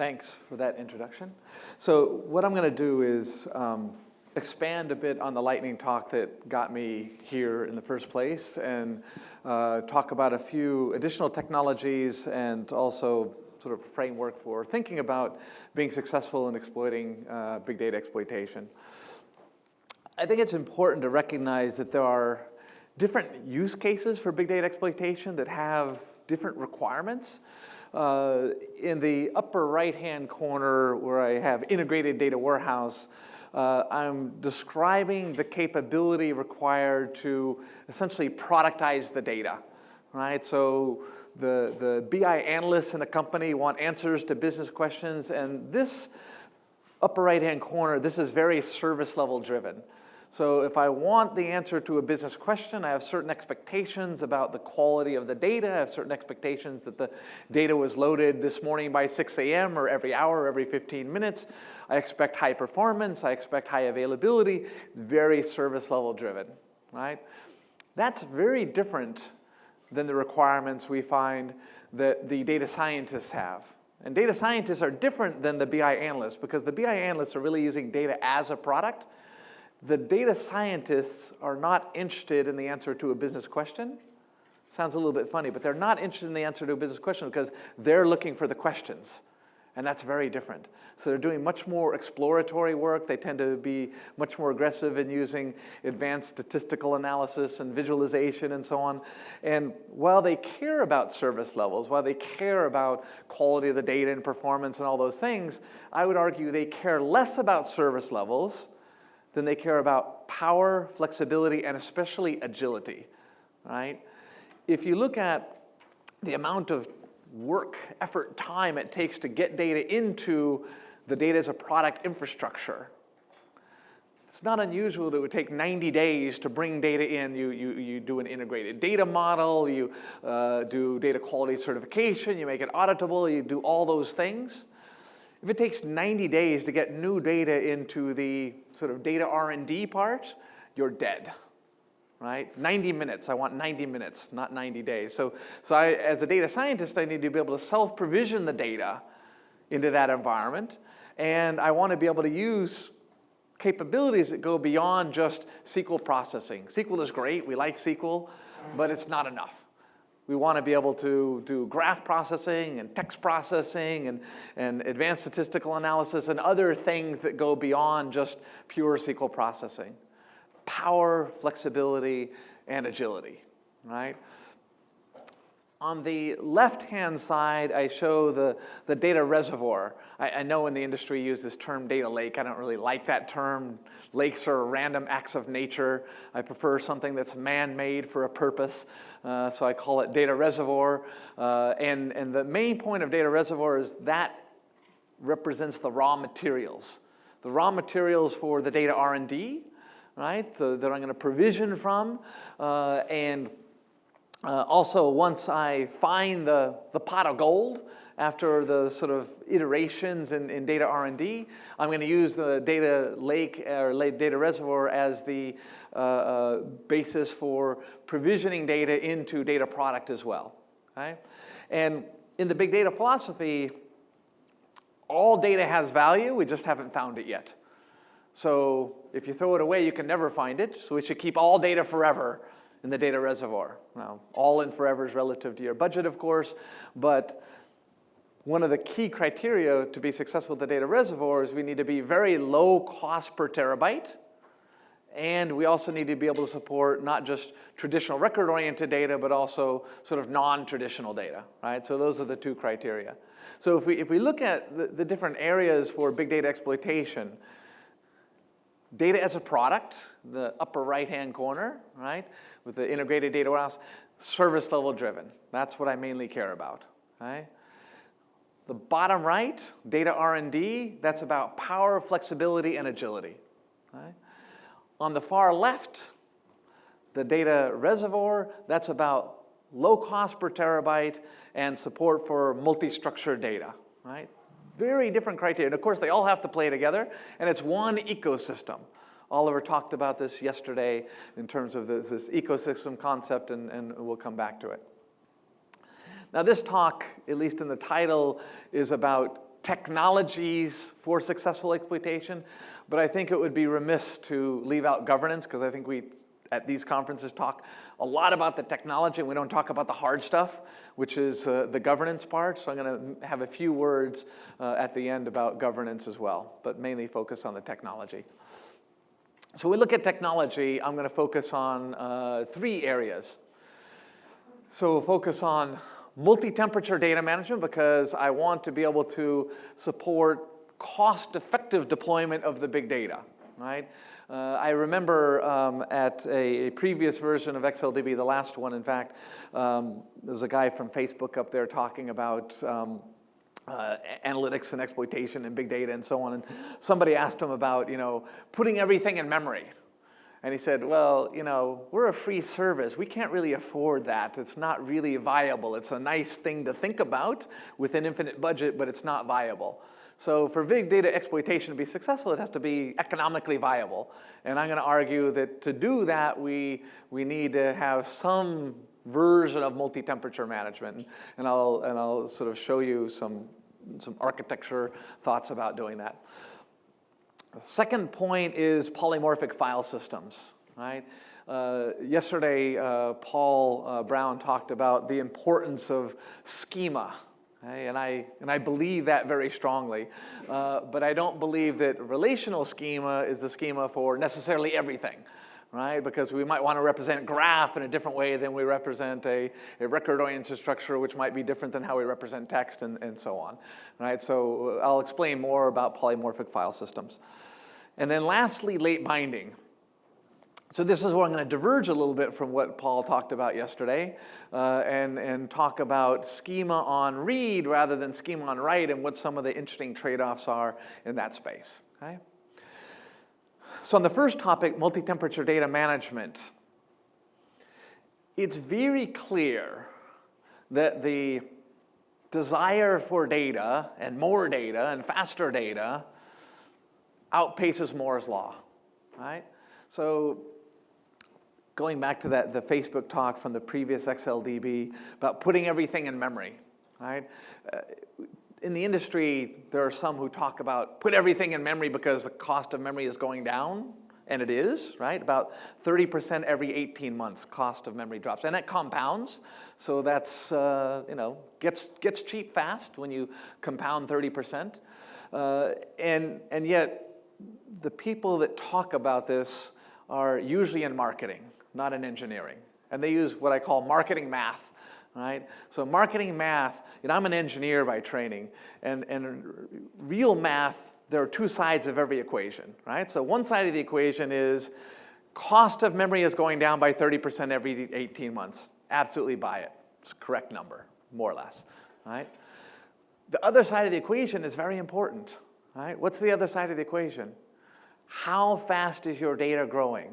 Thanks for that introduction. So what I'm going to do is expand a bit on the lightning talk that got me here in the first place and talk about a few additional technologies and also sort of framework for thinking about being successful in exploiting big data exploitation. I think it's important to recognize that there are different use cases for big data exploitation that have different requirements. In the upper right-hand corner where I have integrated data warehouse, I'm describing the capability required to essentially productize the data, right? So the BI analysts in a company want answers to business questions, and this upper right-hand corner, this is very service level driven. So if I want the answer to a business question, I have certain expectations about the quality of the data. I have certain expectations that the data was loaded this morning by 6 a.m. or every hour, or every 15 minutes. I expect high performance. I expect high availability. It's very service level driven, right? That's very different than the requirements we find that the data scientists have. And data scientists are different than the BI analysts because the BI analysts are really using data as a product. The data scientists are not interested in the answer to a business question. Sounds a little bit funny, but they're not interested in the answer to a business question because they're looking for the questions. And that's very different. So they're doing much more exploratory work. They tend to be much more aggressive in using advanced statistical analysis and visualization and so on. And while they care about service levels, while they care about quality of the data and performance and all those things, I would argue they care less about service levels than they care about power, flexibility, and especially agility, right? If you look at the amount of work, effort, time it takes to get data into the data as a product infrastructure, it's not unusual that it would take 90 days to bring data in. You do an integrated data model, you do data quality certification, you make it auditable, you do all those things. If it takes 90 days to get new data into the sort of data R&D part, you're dead, right? 90 minutes, I want 90 minutes, not 90 days. So as a data scientist, I need to be able to self-provision the data into that environment, and I want to be able to use capabilities that go beyond just SQL processing. SQL is great, we like SQL, but it's not enough. We want to be able to do graph processing and text processing and advanced statistical analysis and other things that go beyond just pure SQL processing. Power, flexibility, and agility, right? On the left-hand side, I show the data reservoir. I know in the industry you use this term data lake. I don't really like that term. Lakes are random acts of nature. I prefer something that's man-made for a purpose, so I call it data reservoir. And the main point of data reservoir is that represents the raw materials. The raw materials for the data R&D, right, that I'm going to provision from, also, once I find the pot of gold after the sort of iterations in data R&D, I'm going to use the data lake or data reservoir as the basis for provisioning data into data product as well. Okay? And in the big data philosophy, all data has value, we just haven't found it yet. So if you throw it away, you can never find it, so we should keep all data forever in the data reservoir. Now, all in forever is relative to your budget, of course, but one of the key criteria to be successful with the data reservoir is we need to be very low cost per terabyte, and we also need to be able to support not just traditional record-oriented data, but also sort of non-traditional data, right? So those are the two criteria. So if we look at the different areas for big data exploitation, data as a product, the upper right-hand corner, right, with the integrated data warehouse, service level driven. That's what I mainly care about, right? The bottom right, data R&D, that's about power, flexibility, and agility, right? On the far left, the data reservoir, that's about low cost per terabyte and support for multi-structured data, right? Very different criteria. And of course, they all have to play together, and it's one ecosystem. Oliver talked about this yesterday in terms of this ecosystem concept, and we'll come back to it. Now, this talk, at least in the title, is about technologies for successful exploitation, but I think it would be remiss to leave out governance, because I think we, at these conferences, talk a lot about the technology, and we don't talk about the hard stuff, which is the governance part. So I'm going to have a few words at the end about governance as well, but mainly focus on the technology. So we look at technology, I'm going to focus on 3 areas. So we'll focus on multi-temperature data management, because I want to be able to support cost-effective deployment of the big data, right? I remember at a previous version of XLDB, the last one, in fact, there's a guy from Facebook up there talking about analytics and exploitation and big data and so on. And somebody asked him about, putting everything in memory. And he said, well, we're a free service. We can't really afford that. It's not really viable. It's a nice thing to think about with an infinite budget, but it's not viable. So for big data exploitation to be successful, it has to be economically viable. And I'm going to argue that to do that, we need to have some version of multi-temperature management. And I'll sort of show you some architecture thoughts about doing that. The second point is polymorphic file systems, right? Yesterday, Paul Brown talked about the importance of schema. Okay, and I believe that very strongly, but I don't believe that relational schema is the schema for necessarily everything, right? Because we might want to represent graph in a different way than we represent a record-oriented structure, which might be different than how we represent text and so on, right? So I'll explain more about polymorphic file systems. And then lastly, late binding. So this is where I'm going to diverge a little bit from what Paul talked about yesterday and talk about schema on read rather than schema on write, and what some of the interesting trade-offs are in that space. Okay? So on the first topic, multi-temperature data management, it's very clear that the desire for data and faster data outpaces Moore's law, right? So going back to the Facebook talk from the previous XLDB about putting everything in memory, right? In the industry, there are some who talk about put everything in memory because the cost of memory is going down, and it is, right? About 30% every 18 months, cost of memory drops, and that compounds. So that's gets cheap fast when you compound 30%, and yet the people that talk about this are usually in marketing, not in engineering. And they use what I call marketing math, right? So marketing math, I'm an engineer by training, and real math, there are 2 sides of every equation, right? So one side of the equation is cost of memory is going down by 30% every 18 months. Absolutely buy it. It's a correct number, more or less, right? The other side of the equation is very important, right? What's the other side of the equation? How fast is your data growing,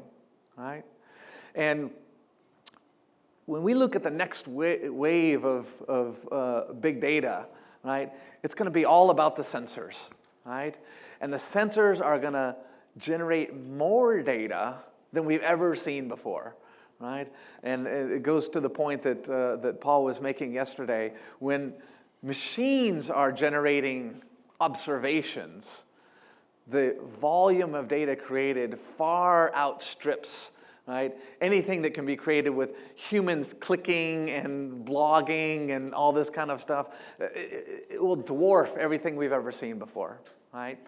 right? And when we look at the next wave of big data, right, it's going to be all about the sensors, right? And the sensors are going to generate more data than we've ever seen before, right? And it goes to the point that Paul was making yesterday. When machines are generating observations, the volume of data created far outstrips, right, anything that can be created with humans clicking and blogging and all this kind of stuff. It will dwarf everything we've ever seen before, right?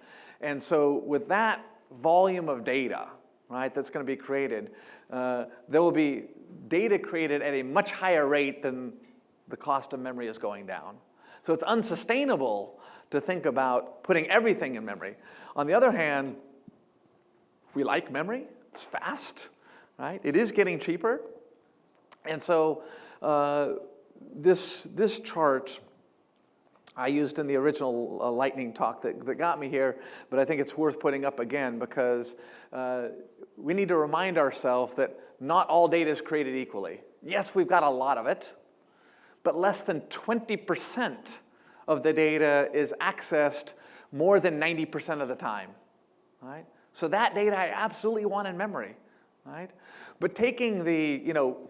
And so with that volume of data, right, that's going to be created, there will be data created at a much higher rate than the cost of memory is going down. So it's unsustainable to think about putting everything in memory. On the other hand, we like memory. It's fast, right? It is getting cheaper. And so this chart I used in the original lightning talk that got me here, but I think it's worth putting up again because we need to remind ourselves that not all data is created equally. Yes, we've got a lot of it, but less than 20% of the data is accessed more than 90% of the time, right? So that data I absolutely want in memory, right? But taking the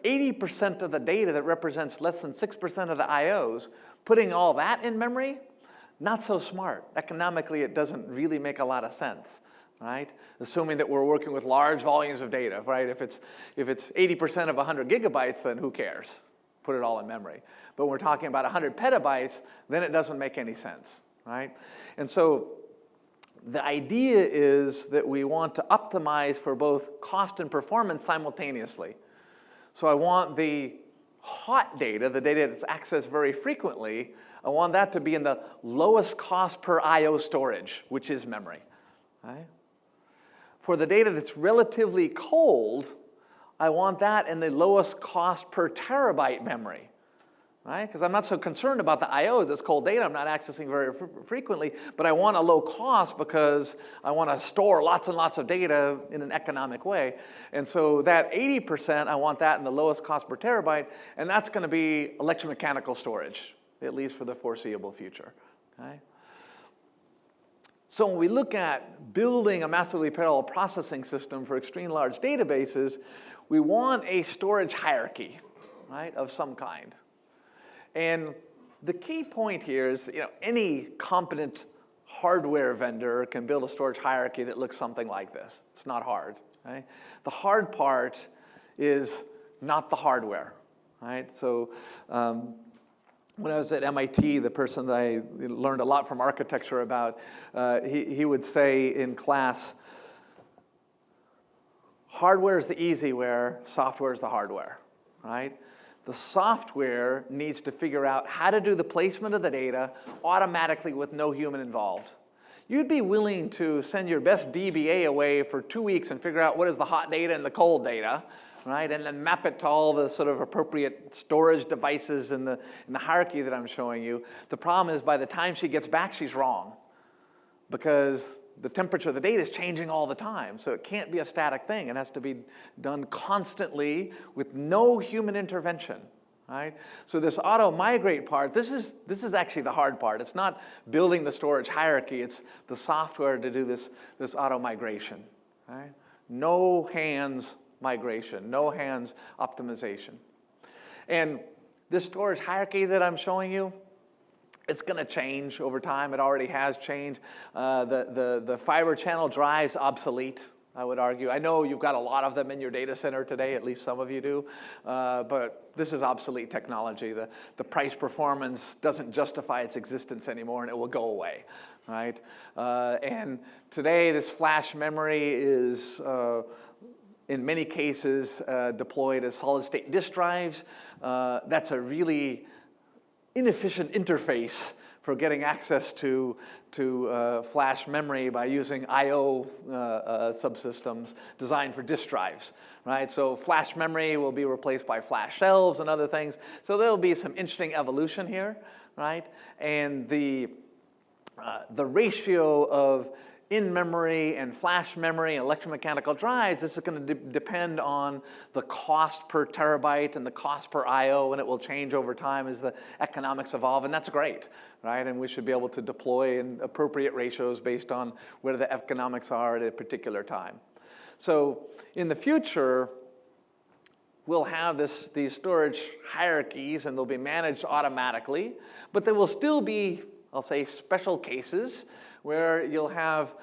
80% of the data that represents less than 6% of the IOs, putting all that in memory, not so smart. Economically, it doesn't really make a lot of sense, right? Assuming that we're working with large volumes of data, right? If it's 80% of 100 gigabytes, then who cares? Put it all in memory. But when we're talking about 100 petabytes, then it doesn't make any sense, right? And so the idea is that we want to optimize for both cost and performance simultaneously. So I want the hot data, the data that's accessed very frequently, I want that to be in the lowest cost per I/O storage, which is memory, right? For the data that's relatively cold, I want that in the lowest cost per terabyte memory, right? Because I'm not so concerned about the I/Os. It's cold data I'm not accessing very frequently, but I want a low cost because I want to store lots and lots of data in an economic way. And so that 80%, I want that in the lowest cost per terabyte, and that's going to be electromechanical storage, at least for the foreseeable future, okay? So when we look at building a massively parallel processing system for extreme large databases, we want a storage hierarchy, right, of some kind. And the key point here is, any competent hardware vendor can build a storage hierarchy that looks something like this. It's not hard, right? The hard part is not the hardware, right? So when I was at MIT, the person that I learned a lot from architecture about, he would say in class, hardware is the easyware, software is the hardware, right? The software needs to figure out how to do the placement of the data automatically with no human involved. You'd be willing to send your best DBA away for 2 weeks and figure out what is the hot data and the cold data, right? And then map it to all the sort of appropriate storage devices in the hierarchy that I'm showing you. The problem is by the time she gets back, she's wrong, because the temperature of the data is changing all the time. So it can't be a static thing. It has to be done constantly with no human intervention, right? So this auto-migrate part, this is actually the hard part. It's not building the storage hierarchy. It's the software to do this auto-migration, right? No hands migration, no hands optimization. And this storage hierarchy that I'm showing you, it's going to change over time. It already has changed. The fiber channel drive's obsolete, I would argue. I know you've got a lot of them in your data center today, at least some of you do, but this is obsolete technology. The price performance doesn't justify its existence anymore, and it will go away, right? And today, this flash memory is in many cases deployed as solid-state disk drives. That's a really inefficient interface for getting access to flash memory by using I/O subsystems designed for disk drives, right? So flash memory will be replaced by flash shelves and other things. So there'll be some interesting evolution here, right? And the ratio of in-memory and flash memory and electromechanical drives, this is going to depend on the cost per terabyte and the cost per I/O, and it will change over time as the economics evolve, and that's great, right? And we should be able to deploy in appropriate ratios based on where the economics are at a particular time. So in the future, we'll have these storage hierarchies, and they'll be managed automatically, but there will still be, I'll say, special cases where you'll have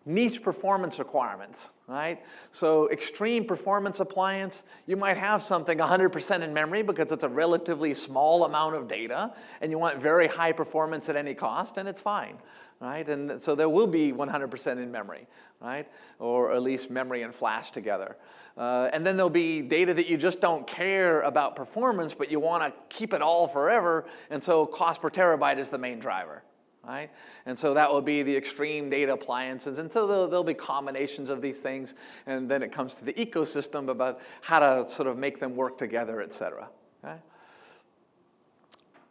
niche performance requirements, right? So extreme performance appliance, you might have something 100% in memory because it's a relatively small amount of data, and you want very high performance at any cost, and it's fine, right? And so there will be 100% in memory, right? Or at least memory and flash together. And then there'll be data that you just don't care about performance, but you want to keep it all forever, and so cost per terabyte is the main driver, right? And so that will be the extreme data appliances. And so there'll be combinations of these things. And then it comes to the ecosystem about how to sort of make them work together, et cetera. Okay?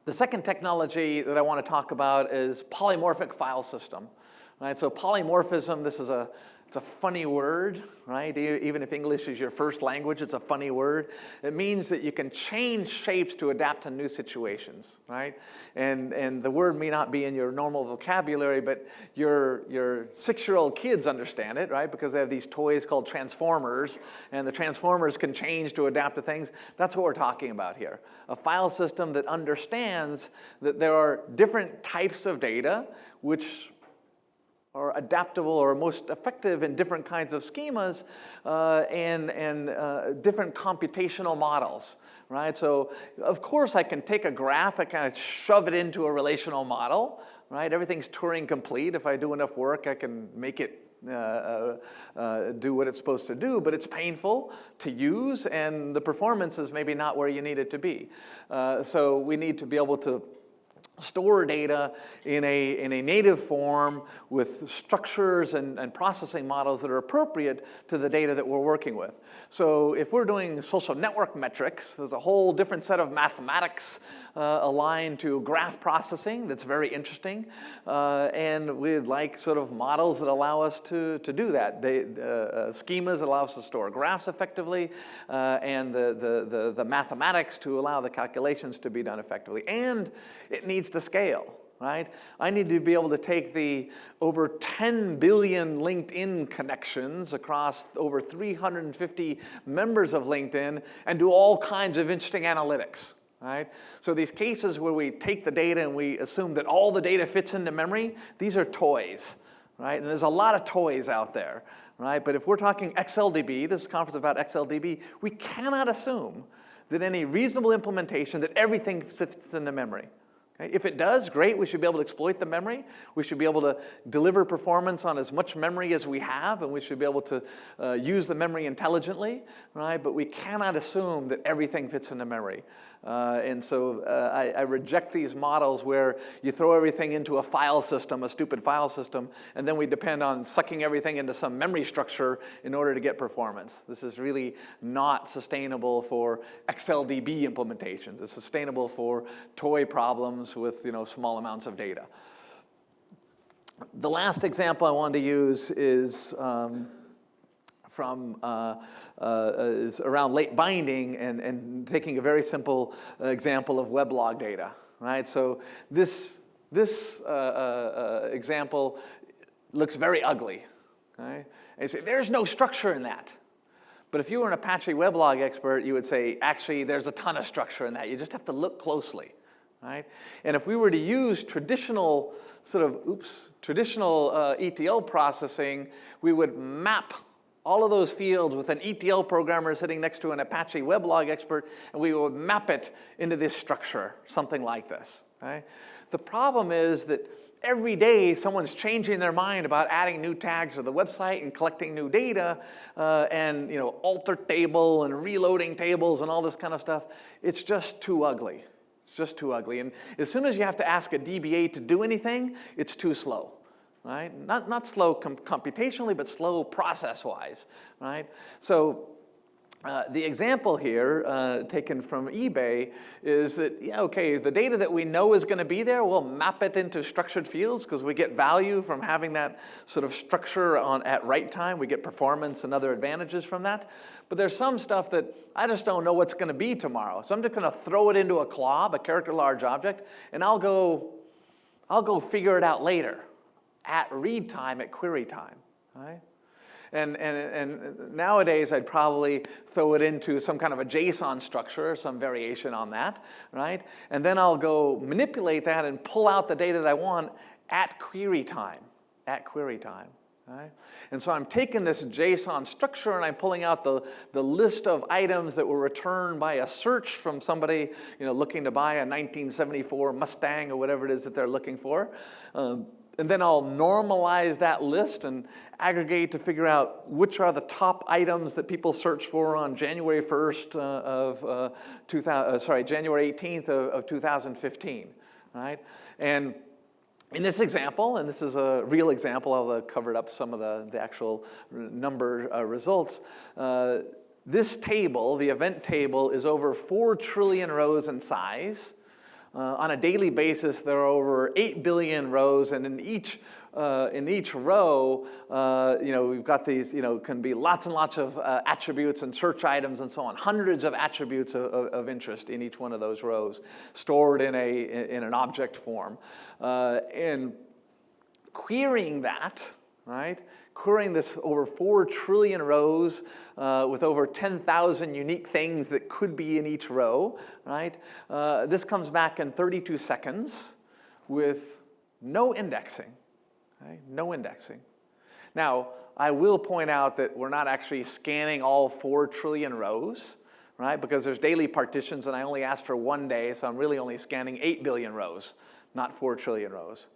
The second technology that I want to talk about is polymorphic file system. Right? So polymorphism, this is a It's a funny word, right? Even if English is your first language, it's a funny word. It means that you can change shapes to adapt to new situations, right? And the word may not be in your normal vocabulary, but your 6-year-old kids understand it, right? Because they have these toys called transformers, and the transformers can change to adapt to things. That's what we're talking about here. A file system that understands that there are different types of data which are adaptable or most effective in different kinds of schemas and different computational models, right? So of course I can take a graph, I kind of shove it into a relational model, right? Everything's Turing complete. If I do enough work, I can make it do what it's supposed to do, but it's painful to use and the performance is maybe not where you need it to be. So we need to be able to store data in a native form with structures and processing models that are appropriate to the data that we're working with. So if we're doing social network metrics, there's a whole different set of mathematics aligned to graph processing that's very interesting. And we'd like sort of models that allow us to do that. Schemas that allow us to store graphs effectively, and the mathematics to allow the calculations to be done effectively. And it needs to scale, right? I need to be able to take the over 10 billion LinkedIn connections across over 350 members of LinkedIn and do all kinds of interesting analytics, right? So these cases where we take the data and we assume that all the data fits into memory, these are toys, right? And there's a lot of toys out there, right? But if we're talking XLDB, this is a conference about XLDB, we cannot assume that any reasonable implementation that everything fits into memory. If it does, great, we should be able to exploit the memory. We should be able to deliver performance on as much memory as we have, and we should be able to use the memory intelligently, right? But we cannot assume that everything fits into memory. And so I reject these models where you throw everything into a file system, a stupid file system, and then we depend on sucking everything into some memory structure in order to get performance. This is really not sustainable for XLDB implementations. It's sustainable for toy problems with small amounts of data. The last example I wanted to use is is around late binding and taking a very simple example of weblog data, right? So this example looks very ugly, right? And you say, there's no structure in that. But if you were an Apache weblog expert, you would say, actually, there's a ton of structure in that. You just have to look closely, right? And if we were to use traditional ETL processing, we would map all of those fields with an ETL programmer sitting next to an Apache weblog expert, and we would map it into this structure, something like this, right? The problem is that every day someone's changing their mind about adding new tags to the website and collecting new data and alter table and reloading tables and all this kind of stuff. It's just too ugly. It's just too ugly. And as soon as you have to ask a DBA to do anything, it's too slow. Right? Not slow computationally, but slow process-wise, right? So the example here, taken from eBay, is that, the data that we know is going to be there, we'll map it into structured fields because we get value from having that sort of structure at write time. We get performance and other advantages from that. But there's some stuff that I just don't know what's going to be tomorrow. So I'm just going to throw it into a CLOB, a character large object, and I'll go figure it out later. At read time, at query time, right? And nowadays, I'd probably throw it into some kind of a JSON structure, some variation on that, right? And then I'll go manipulate that and pull out the data that I want at query time, right? And so I'm taking this JSON structure and I'm pulling out the list of items that were returned by a search from somebody, looking to buy a 1974 Mustang or whatever it is that they're looking for. And then I'll normalize that list and aggregate to figure out which are the top items that people search for on January 1st January 18th of 2015, right? And in this example, and this is a real example, I'll cover up some of the actual number results. This table, the event table, is over 4 trillion rows in size. On a daily basis, there are over 8 billion rows, and in each row, we've got these, can be lots and lots of attributes and search items and so on. Hundreds of attributes of interest in each one of those rows, stored in an object form, and querying that, right? Querying this over 4 trillion rows with over 10,000 unique things that could be in each row, right? This comes back in 32 seconds with no indexing, right? No indexing. Now, I will point out that we're not actually scanning all 4 trillion rows, right? Because there's daily partitions, and I only asked for 1 day, so I'm really only scanning 8 billion rows, not 4 trillion rows.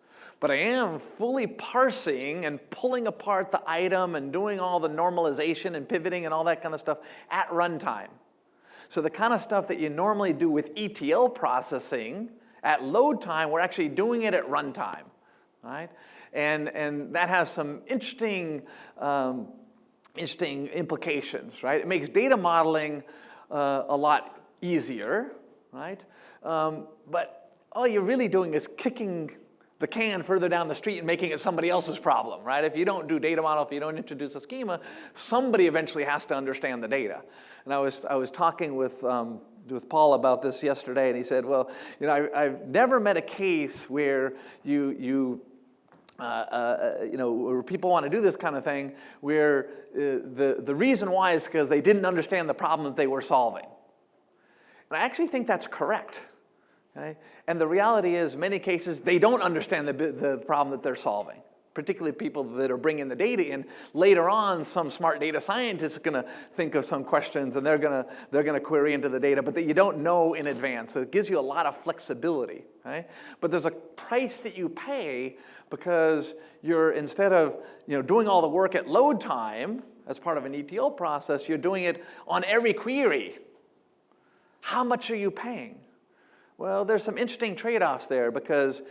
But I am fully parsing and pulling apart the item and doing all the normalization and pivoting and all that kind of stuff at runtime. So the kind of stuff that you normally do with ETL processing at load time, we're actually doing it at runtime, right? And that has some interesting implications, right? It makes data modeling a lot easier, right? But all you're really doing is kicking the can further down the street and making it somebody else's problem, right? If you don't do data model, if you don't introduce a schema, somebody eventually has to understand the data. And I was talking with Paul about this yesterday, and he said, well, I've never met a case where where people want to do this kind of thing, where the reason why is because they didn't understand the problem that they were solving. And I actually think that's correct. Okay? And the reality is, in many cases, they don't understand the problem that they're solving, particularly people that are bringing the data in. Later on, some smart data scientist is going to think of some questions, and they're going to query into the data, but that you don't know in advance. So it gives you a lot of flexibility. Right? But there's a price that you pay because you're, instead of doing all the work at load time as part of an ETL process, you're doing it on every query. How much are you paying? Well, there's some interesting trade-offs there because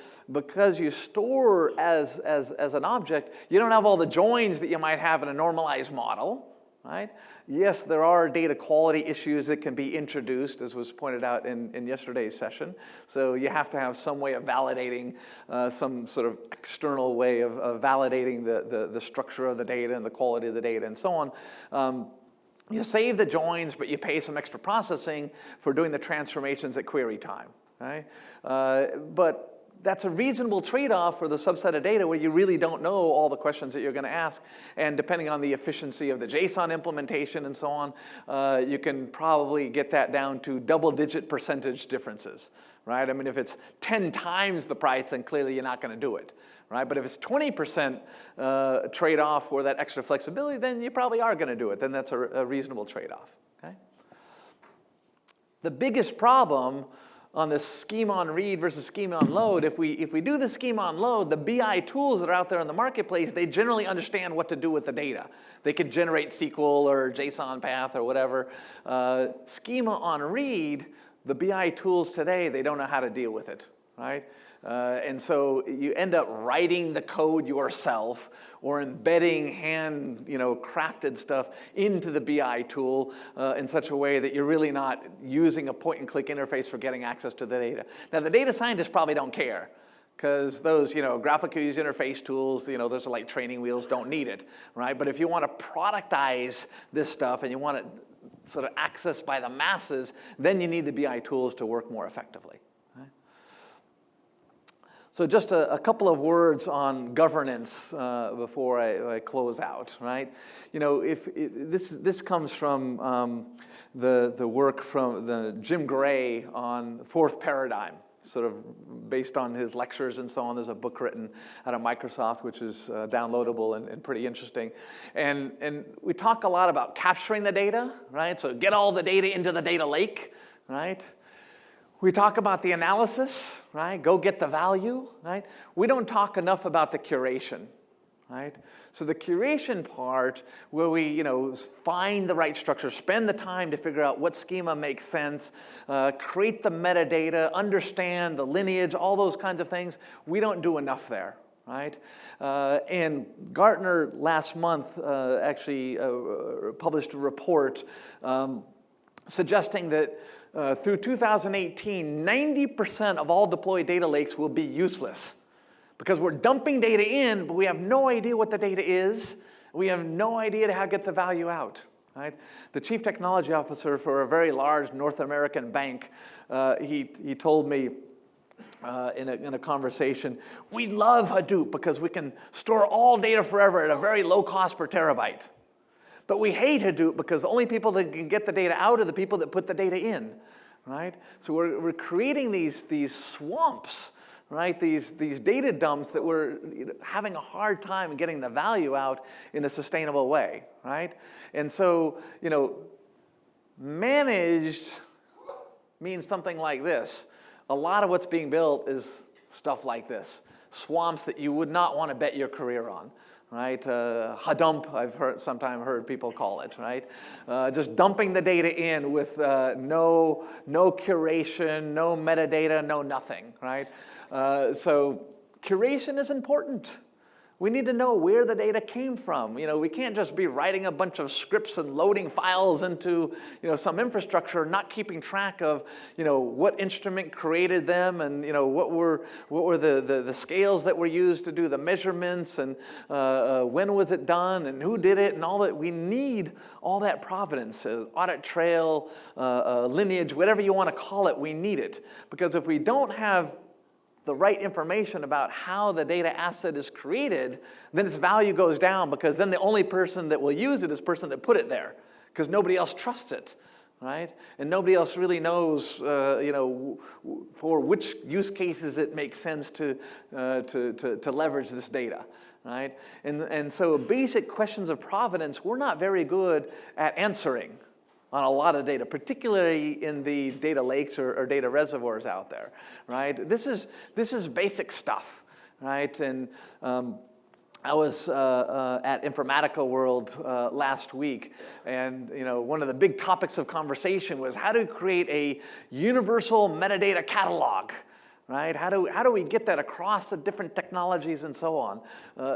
you store as an object, you don't have all the joins that you might have in a normalized model, right? Yes, there are data quality issues that can be introduced, as was pointed out in yesterday's session. So you have to have some way of validating, some sort of external way of validating the structure of the data and the quality of the data and so on. You save the joins, but you pay some extra processing for doing the transformations at query time, right? But that's a reasonable trade-off for the subset of data where you really don't know all the questions that you're going to ask. And depending on the efficiency of the JSON implementation and so on, you can probably get that down to double-digit percentage differences, right? I mean, if it's 10 times the price, then clearly you're not going to do it. Right? But if it's 20% trade-off for that extra flexibility, then you probably are going to do it. Then that's a reasonable trade-off. Okay? The biggest problem on this schema on read versus schema on load, if we do the schema on load, the BI tools that are out there in the marketplace, they generally understand what to do with the data. They can generate SQL or JSON path or whatever. Schema on read, the BI tools today, they don't know how to deal with it. Right? And so you end up writing the code yourself or embedding crafted stuff into the BI tool in such a way that you're really not using a point-and-click interface for getting access to the data. Now, the data scientists probably don't care because those graphical user interface tools, those are like training wheels, don't need it, right? But if you want to productize this stuff and you want it sort of accessed by the masses, then you need the BI tools to work more effectively. So just a couple of words on governance before I close out, right? This comes from the work from the Jim Gray on fourth paradigm, sort of based on his lectures and so on. There's a book written out of Microsoft which is downloadable and pretty interesting. And we talk a lot about capturing the data, right? So get all the data into the data lake, right? We talk about the analysis, right? Go get the value, right? We don't talk enough about the curation, right? So the curation part, where we, find the right structure, spend the time to figure out what schema makes sense, create the metadata, understand the lineage, all those kinds of things, we don't do enough there, right? And Gartner last month actually published a report suggesting that through 2018, 90% of all deployed data lakes will be useless because we're dumping data in, but we have no idea what the data is. We have no idea how to get the value out. Right? The chief technology officer for a very large North American bank, he told me in a conversation, we love Hadoop because we can store all data forever at a very low cost per terabyte. But we hate Hadoop because the only people that can get the data out are the people that put the data in, right? So we're creating these swamps, right? These data dumps that we're having a hard time getting the value out in a sustainable way, right? And so, managed means something like this. A lot of what's being built is stuff like this. Swamps that you would not want to bet your career on. Right, Hadump, I've sometimes heard people call it, right? Just dumping the data in with no curation, no metadata, no nothing, right? So curation is important. We need to know where the data came from. We can't just be writing a bunch of scripts and loading files into, some infrastructure, not keeping track of, what instrument created them and, what were the scales that were used to do the measurements and when was it done and who did it and all that. We need all that provenance, audit trail, lineage, whatever you want to call it, we need it. Because if we don't have the right information about how the data asset is created, then its value goes down because then the only person that will use it is the person that put it there because nobody else trusts it, right? And nobody else really knows, for which use cases it makes sense to leverage this data, right? And so basic questions of provenance, we're not very good at answering on a lot of data, particularly in the data lakes or data reservoirs out there, right? This is basic stuff, right? And I was at Informatica World last week, and one of the big topics of conversation was how to create a universal metadata catalog, right? How do we get that across the different technologies and so on?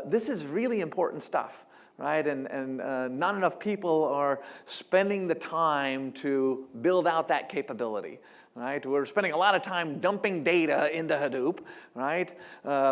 This is really important stuff. Right, and not enough people are spending the time to build out that capability. Right, we're spending a lot of time dumping data into Hadoop, right,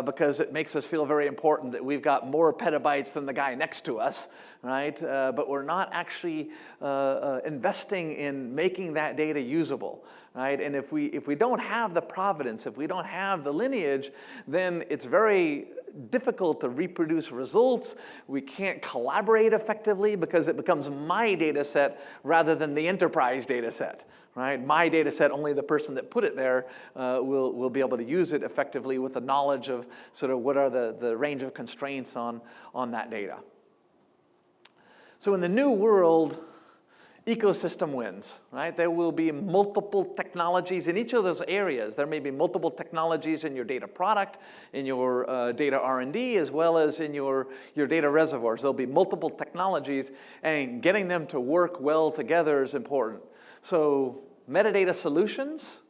because it makes us feel very important that we've got more petabytes than the guy next to us, right? But we're not actually investing in making that data usable. Right? And if we don't have the provenance, if we don't have the lineage, then it's very difficult to reproduce results. We can't collaborate effectively because it becomes my data set rather than the enterprise data set. Right? My data set, only the person that put it there will be able to use it effectively with the knowledge of sort of what are the range of constraints on that data. So in the new world, ecosystem wins, right? There will be multiple technologies in each of those areas. There may be multiple technologies in your data product, in your data R&D, as well as in your data reservoirs. There'll be multiple technologies, and getting them to work well together is important. So metadata solutions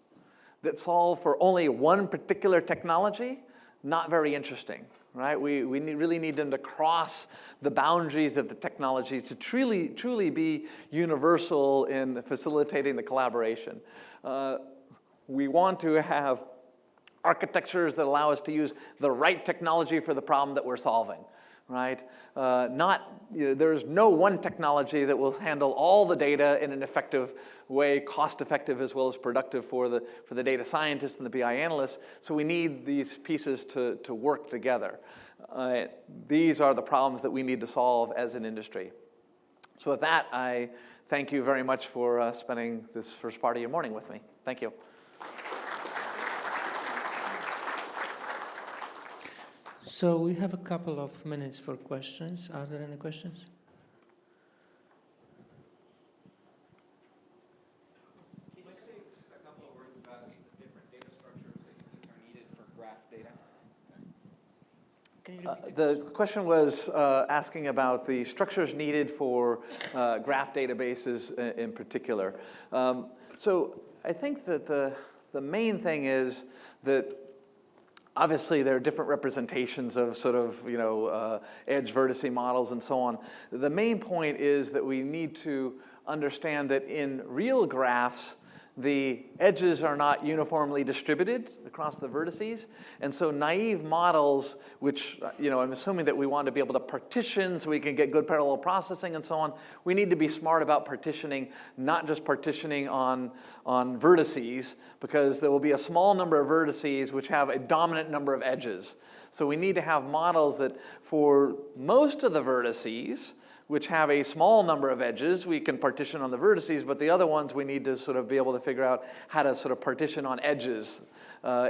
that solve for only one particular technology, not very interesting. Right? We really need them to cross the boundaries of the technology to truly be universal in facilitating the collaboration. We want to have architectures that allow us to use the right technology for the problem that we're solving. Right? There's no one technology that will handle all the data in an effective way, cost-effective as well as productive for the data scientists and the BI analysts. So we need these pieces to work together. These are the problems that we need to solve as an industry. So with that, I thank you very much for spending this first part of your morning with me. Thank you. So we have a couple of minutes for questions. Are there any questions? Can you say just a couple of words about the different data structures that you think are needed for graph data? Can you repeat the question was asking about the structures needed for graph databases in particular. So I think that the main thing is that obviously, there are different representations of sort of, edge vertice models and so on. The main point is that we need to understand that in real graphs, the edges are not uniformly distributed across the vertices. And so naive models, which I'm assuming that we want to be able to partition so we can get good parallel processing and so on, we need to be smart about partitioning, not just partitioning on vertices, because there will be a small number of vertices which have a dominant number of edges. So we need to have models that for most of the vertices, which have a small number of edges, we can partition on the vertices, but the other ones we need to sort of be able to figure out how to sort of partition on edges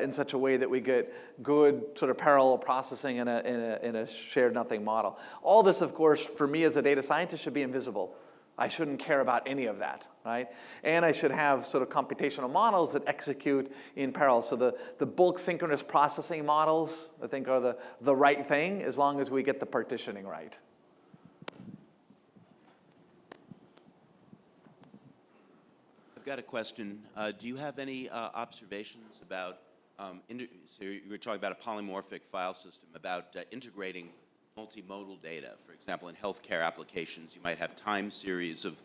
in such a way that we get good sort of parallel processing in a shared nothing model. All this, of course, for me as a data scientist should be invisible. I shouldn't care about any of that, right? And I should have sort of computational models that execute in parallel. So the bulk synchronous processing models, I think, are the right thing as long as we get the partitioning right. Got a question. Do you have any observations about, so you were talking about a polymorphic file system, about integrating multimodal data? For example, in healthcare applications, you might have time series of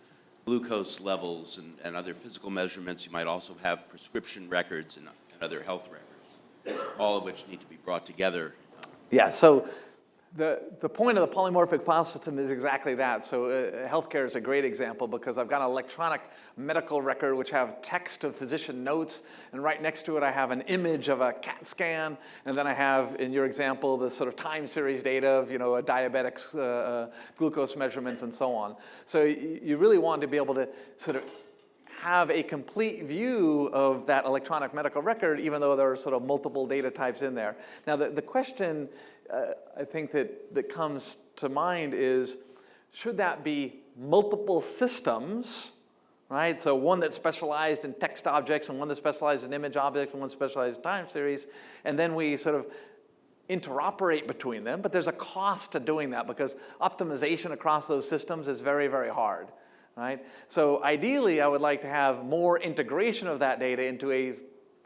glucose levels and other physical measurements. You might also have prescription records and other health records, all of which need to be brought together. Yeah, so the point of the polymorphic file system is exactly that. So healthcare is a great example because I've got an electronic medical record which have text of physician notes, and right next to it I have an image of a CAT scan, and then I have, in your example, the sort of time series data of a diabetic's glucose measurements and so on. So you really want to be able to sort of have a complete view of that electronic medical record, even though there are sort of multiple data types in there. Now the question I think that comes to mind is, should that be multiple systems, right? So one that's specialized in text objects and one that's specialized in image objects and one specialized in time series, and then we sort of interoperate between them, but there's a cost to doing that because optimization across those systems is very, very hard, right? So ideally, I would like to have more integration of that data into a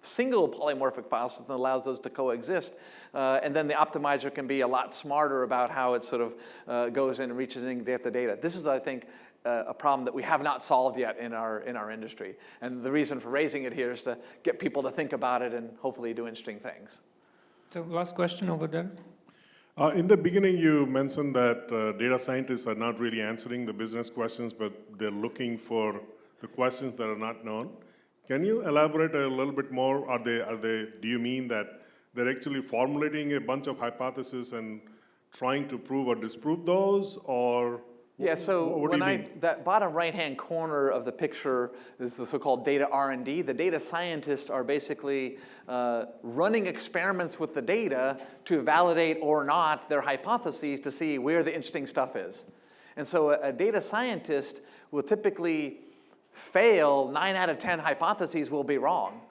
single polymorphic file system that allows those to coexist. And then the optimizer can be a lot smarter about how it sort of goes in and reaches in and get the data. This is, I think, a problem that we have not solved yet in our industry. And the reason for raising it here is to get people to think about it and hopefully do interesting things. So last question over there. In the beginning, you mentioned that data scientists are not really answering the business questions, but they're looking for the questions that are not known. Can you elaborate a little bit more? Do you mean that they're actually formulating a bunch of hypotheses and trying to prove or disprove those, or? Yeah, so what do you mean? That bottom right-hand corner of the picture is the so-called data R&D. The data scientists are basically running experiments with the data to validate or not their hypotheses to see where the interesting stuff is. And so a data scientist will typically fail. 9 out of 10 hypotheses will be wrong,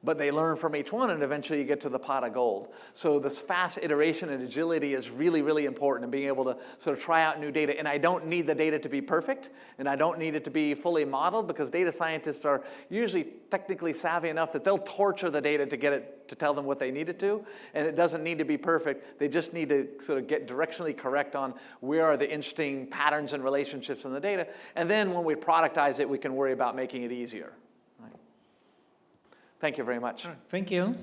but they learn from each one and eventually you get to the pot of gold. So this fast iteration and agility is really, really important in being able to sort of try out new data. And I don't need the data to be perfect, and I don't need it to be fully modeled, because data scientists are usually technically savvy enough that they'll torture the data to get it to tell them what they need it to. And it doesn't need to be perfect. They just need to sort of get directionally correct on where are the interesting patterns and relationships in the data. And then when we productize it, we can worry about making it easier. Thank you very much. Thank you.